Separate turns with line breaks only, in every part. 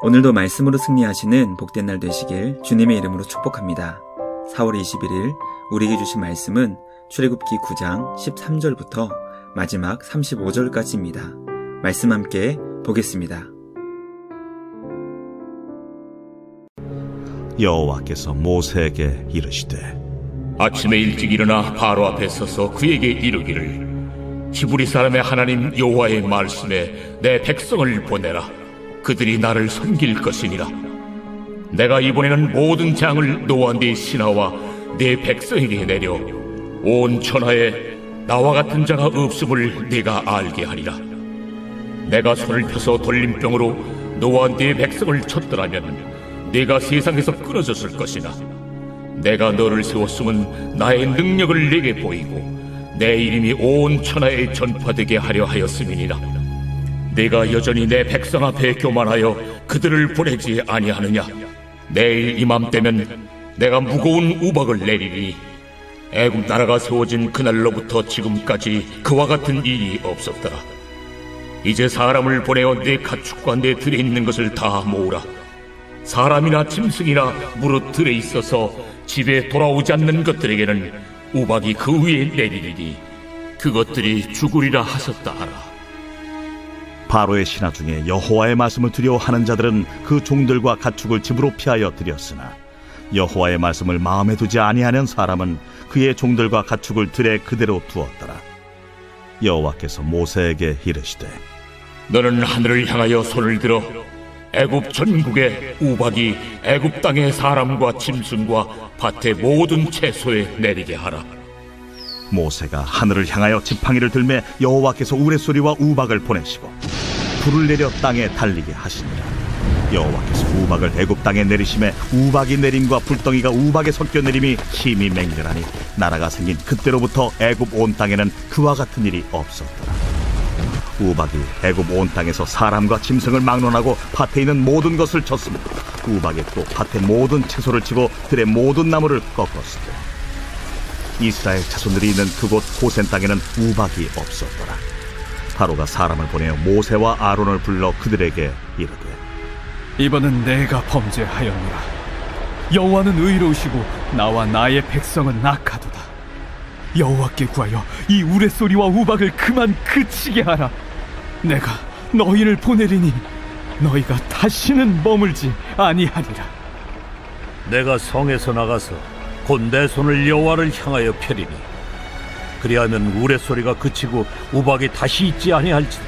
오늘도 말씀으로 승리하시는 복된 날 되시길 주님의 이름으로 축복합니다. 4월 21일 우리에게 주신 말씀은 출애굽기 9장 13절부터 마지막 35절까지입니다. 말씀 함께 보겠습니다.
여호와께서 모세에게 이르시되
아침에 일찍 일어나 바로 앞에 서서 그에게 이르기를 히브리 사람의 하나님 여호와의 말씀에 내 백성을 보내라. 그들이 나를 섬길 것이니라. 내가 이번에는 모든 재앙을 너와 네 신하와 네 백성에게 내려 온 천하에 나와 같은 자가 없음을 네가 알게 하리라. 내가 손을 펴서 돌림병으로 너와 네 백성을 쳤더라면 네가 세상에서 끊어졌을 것이나 내가 너를 세웠음은 나의 능력을 네게 보이고 내 이름이 온 천하에 전파되게 하려 하였음이니라. 네가 여전히 내 백성 앞에 교만하여 그들을 보내지 아니하느냐. 내일 이맘때면 내가 무거운 우박을 내리리니 애굽 나라가 세워진 그날로부터 지금까지 그와 같은 일이 없었더라. 이제 사람을 보내어 내 가축과 내 들에 있는 것을 다 모으라. 사람이나 짐승이나 무릇 들에 있어서 집에 돌아오지 않는 것들에게는 우박이 그 위에 내리리니 그것들이 죽으리라 하셨다 하라.
바로의 신하 중에 여호와의 말씀을 두려워하는 자들은 그 종들과 가축을 집으로 피하여 들였으나 여호와의 말씀을 마음에 두지 아니하는 사람은 그의 종들과 가축을 들에 그대로 두었더라. 여호와께서 모세에게 이르시되
너는 하늘을 향하여 손을 들어 애굽 전국에 우박이 애굽 땅의 사람과 짐승과 밭의 모든 채소에 내리게 하라.
모세가 하늘을 향하여 지팡이를 들매 여호와께서 우레소리와 우박을 보내시고 불을 내려 땅에 달리게 하시니라. 여호와께서 우박을 애굽 땅에 내리심에 우박이 내림과 불덩이가 우박에 섞여 내림이 힘이 맹렬하니 나라가 생긴 그때로부터 애굽 온 땅에는 그와 같은 일이 없었더라. 우박이 애굽 온 땅에서 사람과 짐승을 막론하고 밭에 있는 모든 것을 쳤으며 우박이 또 밭의 모든 채소를 치고 들의 모든 나무를 꺾었으며 이스라엘 자손들이 있는 그곳 고센 땅에는 우박이 없었더라. 바로가 사람을 보내어 모세와 아론을 불러 그들에게 이르되
이번은 내가 범죄하였노라. 여호와는 의로우시고 나와 나의 백성은 악하도다. 여호와께 구하여 이 우레소리와 우박을 그만 그치게 하라. 내가 너희를 보내리니 너희가 다시는 머물지 아니하리라.
내가 성에서 나가서 곧 내 손을 여호와를 향하여 펴리니 그리하면 우레소리가 그치고 우박이 다시 있지 아니할지니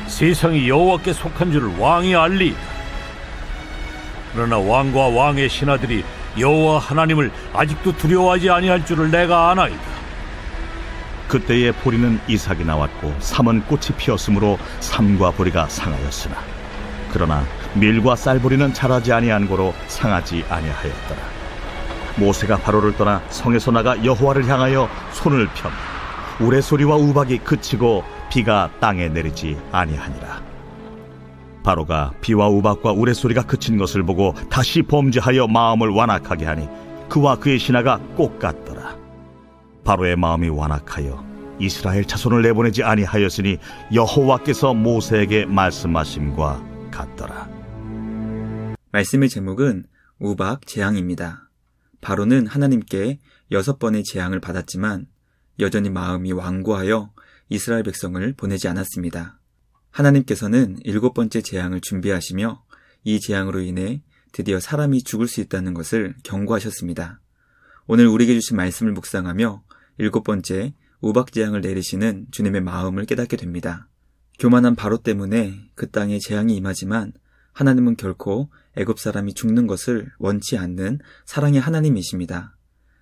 세상이 여호와께 속한 줄을 왕이 알리이다. 그러나 왕과 왕의 신하들이 여호와 하나님을 아직도 두려워하지 아니할 줄을 내가 아나이다.
그때에 보리는 이삭이 나왔고 삼은 꽃이 피었으므로 삼과 보리가 상하였으나 그러나 밀과 쌀보리는 자라지 아니한 고로 상하지 아니하였더라. 모세가 바로를 떠나 성에서 나가 여호와를 향하여 손을 펴 우레소리와 우박이 그치고 비가 땅에 내리지 아니하니라. 바로가 비와 우박과 우레소리가 그친 것을 보고 다시 범죄하여 마음을 완악하게 하니 그와 그의 신하가 꼭 같더라. 바로의 마음이 완악하여 이스라엘 자손을 내보내지 아니하였으니 여호와께서 모세에게 말씀하심과 같더라.
말씀의 제목은 우박 재앙입니다. 바로는 하나님께 6번의 재앙을 받았지만 여전히 마음이 완고하여 이스라엘 백성을 보내지 않았습니다. 하나님께서는 7번째 재앙을 준비하시며 이 재앙으로 인해 드디어 사람이 죽을 수 있다는 것을 경고하셨습니다. 오늘 우리에게 주신 말씀을 묵상하며 7번째 우박 재앙을 내리시는 주님의 마음을 깨닫게 됩니다. 교만한 바로 때문에 그 땅에 재앙이 임하지만 하나님은 결코 애굽 사람이 죽는 것을 원치 않는 사랑의 하나님이십니다.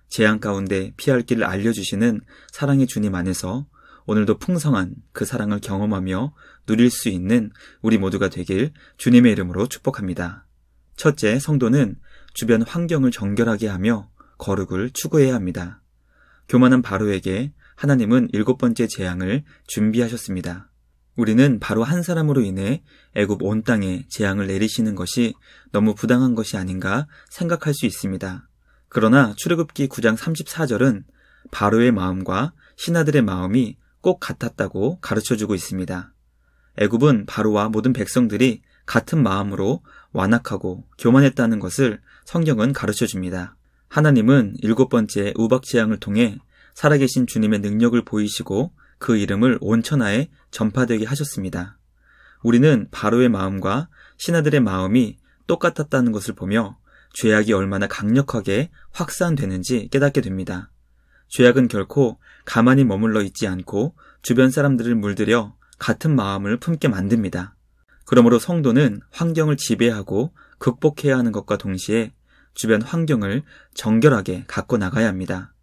재앙 가운데 피할 길을 알려주시는 사랑의 주님 안에서 오늘도 풍성한 그 사랑을 경험하며 누릴 수 있는 우리 모두가 되길 주님의 이름으로 축복합니다. 첫째, 성도는 주변 환경을 정결하게 하며 거룩을 추구해야 합니다. 교만한 바로에게 하나님은 7번째 재앙을 준비하셨습니다. 우리는 바로 한 사람으로 인해 애굽 온 땅에 재앙을 내리시는 것이 너무 부당한 것이 아닌가 생각할 수 있습니다. 그러나 출애굽기 9장 34절은 바로의 마음과 신하들의 마음이 꼭 같았다고 가르쳐주고 있습니다. 애굽은 바로와 모든 백성들이 같은 마음으로 완악하고 교만했다는 것을 성경은 가르쳐 줍니다. 하나님은 7번째 우박 재앙을 통해 살아계신 주님의 능력을 보이시고 그 이름을 온 천하에 전파되게 하셨습니다. 우리는 바로의 마음과 신하들의 마음이 똑같았다는 것을 보며 죄악이 얼마나 강력하게 확산되는지 깨닫게 됩니다. 죄악은 결코 가만히 머물러 있지 않고 주변 사람들을 물들여 같은 마음을 품게 만듭니다. 그러므로 성도는 환경을 지배하고 극복해야 하는 것과 동시에 주변 환경을 정결하게 갖고 나가야 합니다.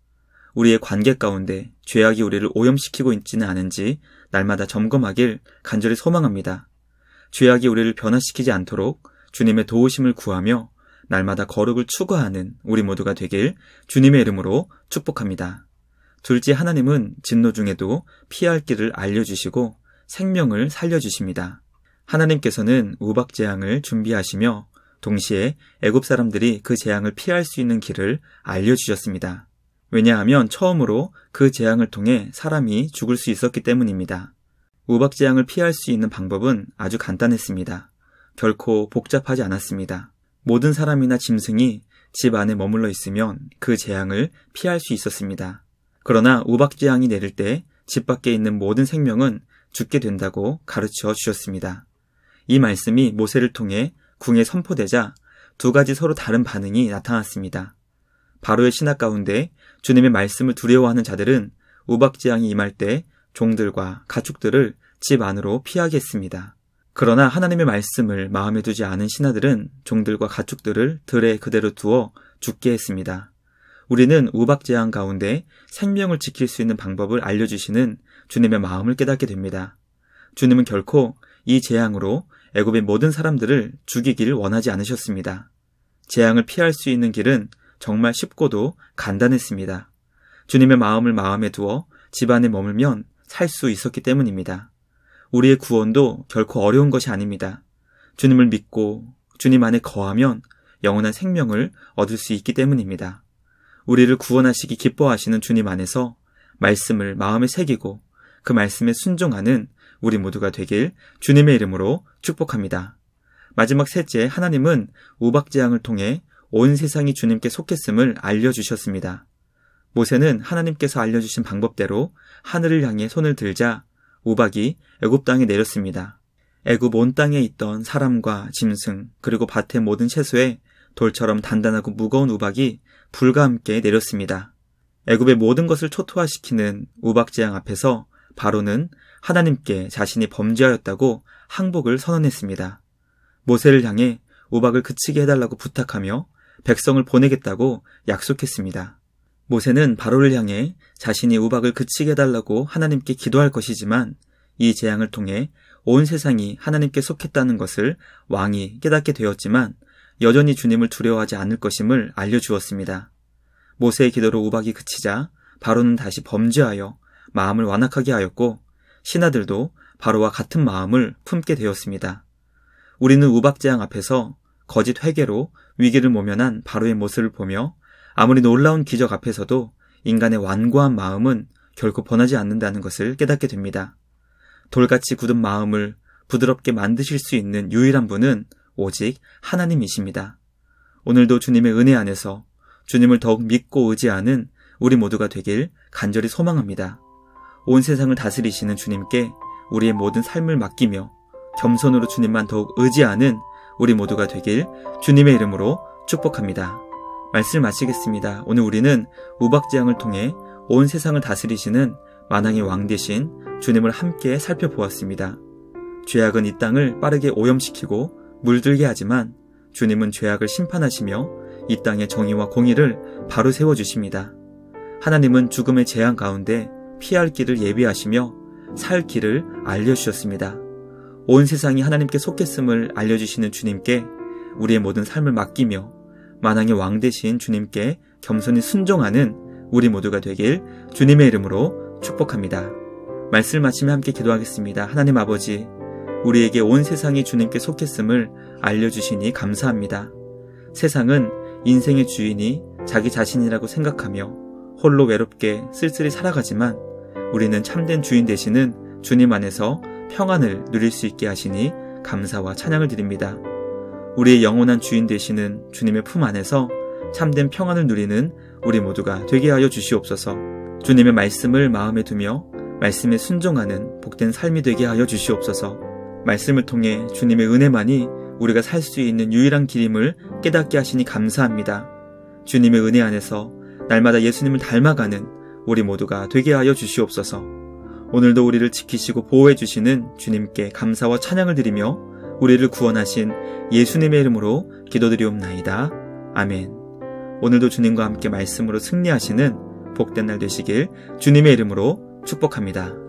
우리의 관계 가운데 죄악이 우리를 오염시키고 있지는 않은지 날마다 점검하길 간절히 소망합니다. 죄악이 우리를 변화시키지 않도록 주님의 도우심을 구하며 날마다 거룩을 추구하는 우리 모두가 되길 주님의 이름으로 축복합니다. 둘째, 하나님은 진노 중에도 피할 길을 알려주시고 생명을 살려주십니다. 하나님께서는 우박 재앙을 준비하시며 동시에 애굽 사람들이 그 재앙을 피할 수 있는 길을 알려주셨습니다. 왜냐하면 처음으로 그 재앙을 통해 사람이 죽을 수 있었기 때문입니다. 우박 재앙을 피할 수 있는 방법은 아주 간단했습니다. 결코 복잡하지 않았습니다. 모든 사람이나 짐승이 집 안에 머물러 있으면 그 재앙을 피할 수 있었습니다. 그러나 우박 재앙이 내릴 때 집 밖에 있는 모든 생명은 죽게 된다고 가르쳐 주셨습니다. 이 말씀이 모세를 통해 궁에 선포되자 두 가지 서로 다른 반응이 나타났습니다. 바로의 신하 가운데 주님의 말씀을 두려워하는 자들은 우박 재앙이 임할 때 종들과 가축들을 집 안으로 피하게 했습니다. 그러나 하나님의 말씀을 마음에 두지 않은 신하들은 종들과 가축들을 들에 그대로 두어 죽게 했습니다. 우리는 우박 재앙 가운데 생명을 지킬 수 있는 방법을 알려주시는 주님의 마음을 깨닫게 됩니다. 주님은 결코 이 재앙으로 애굽의 모든 사람들을 죽이길 원하지 않으셨습니다. 재앙을 피할 수 있는 길은 정말 쉽고도 간단했습니다. 주님의 마음을 마음에 두어 집안에 머물면 살 수 있었기 때문입니다. 우리의 구원도 결코 어려운 것이 아닙니다. 주님을 믿고 주님 안에 거하면 영원한 생명을 얻을 수 있기 때문입니다. 우리를 구원하시기 기뻐하시는 주님 안에서 말씀을 마음에 새기고 그 말씀에 순종하는 우리 모두가 되길 주님의 이름으로 축복합니다. 마지막 셋째, 하나님은 우박 재앙을 통해 온 세상이 주님께 속했음을 알려주셨습니다. 모세는 하나님께서 알려주신 방법대로 하늘을 향해 손을 들자 우박이 애굽 땅에 내렸습니다. 애굽 온 땅에 있던 사람과 짐승 그리고 밭의 모든 채소에 돌처럼 단단하고 무거운 우박이 불과 함께 내렸습니다. 애굽의 모든 것을 초토화시키는 우박 재앙 앞에서 바로는 하나님께 자신이 범죄하였다고 항복을 선언했습니다. 모세를 향해 우박을 그치게 해달라고 부탁하며 백성을 보내겠다고 약속했습니다. 모세는 바로를 향해 자신이 우박을 그치게 해달라고 하나님께 기도할 것이지만 이 재앙을 통해 온 세상이 하나님께 속했다는 것을 왕이 깨닫게 되었지만 여전히 주님을 두려워하지 않을 것임을 알려주었습니다. 모세의 기도로 우박이 그치자 바로는 다시 범죄하여 마음을 완악하게 하였고 신하들도 바로와 같은 마음을 품게 되었습니다. 우리는 우박 재앙 앞에서 거짓 회개로 위기를 모면한 바로의 모습을 보며 아무리 놀라운 기적 앞에서도 인간의 완고한 마음은 결코 변하지 않는다는 것을 깨닫게 됩니다. 돌같이 굳은 마음을 부드럽게 만드실 수 있는 유일한 분은 오직 하나님이십니다. 오늘도 주님의 은혜 안에서 주님을 더욱 믿고 의지하는 우리 모두가 되길 간절히 소망합니다. 온 세상을 다스리시는 주님께 우리의 모든 삶을 맡기며 겸손으로 주님만 더욱 의지하는 우리 모두가 되길 주님의 이름으로 축복합니다. 말씀 마치겠습니다. 오늘 우리는 우박 재앙을 통해 온 세상을 다스리시는 만왕의 왕 되신 주님을 함께 살펴보았습니다. 죄악은 이 땅을 빠르게 오염시키고 물들게 하지만 주님은 죄악을 심판하시며 이 땅의 정의와 공의를 바로 세워주십니다. 하나님은 죽음의 재앙 가운데 피할 길을 예비하시며 살 길을 알려주셨습니다. 온 세상이 하나님께 속했음을 알려주시는 주님께 우리의 모든 삶을 맡기며 만왕의 왕 되신 주님께 겸손히 순종하는 우리 모두가 되길 주님의 이름으로 축복합니다. 말씀 마치며 함께 기도하겠습니다. 하나님 아버지, 우리에게 온 세상이 주님께 속했음을 알려주시니 감사합니다. 세상은 인생의 주인이 자기 자신이라고 생각하며 홀로 외롭게 쓸쓸히 살아가지만 우리는 참된 주인 되시는 주님 안에서 평안을 누릴 수 있게 하시니 감사와 찬양을 드립니다. 우리의 영원한 주인 되시는 주님의 품 안에서 참된 평안을 누리는 우리 모두가 되게 하여 주시옵소서. 주님의 말씀을 마음에 두며 말씀에 순종하는 복된 삶이 되게 하여 주시옵소서. 말씀을 통해 주님의 은혜만이 우리가 살 수 있는 유일한 길임을 깨닫게 하시니 감사합니다. 주님의 은혜 안에서 날마다 예수님을 닮아가는 우리 모두가 되게 하여 주시옵소서. 오늘도 우리를 지키시고 보호해 주시는 주님께 감사와 찬양을 드리며 우리를 구원하신 예수님의 이름으로 기도드리옵나이다. 아멘. 오늘도 주님과 함께 말씀으로 승리하시는 복된 날 되시길 주님의 이름으로 축복합니다.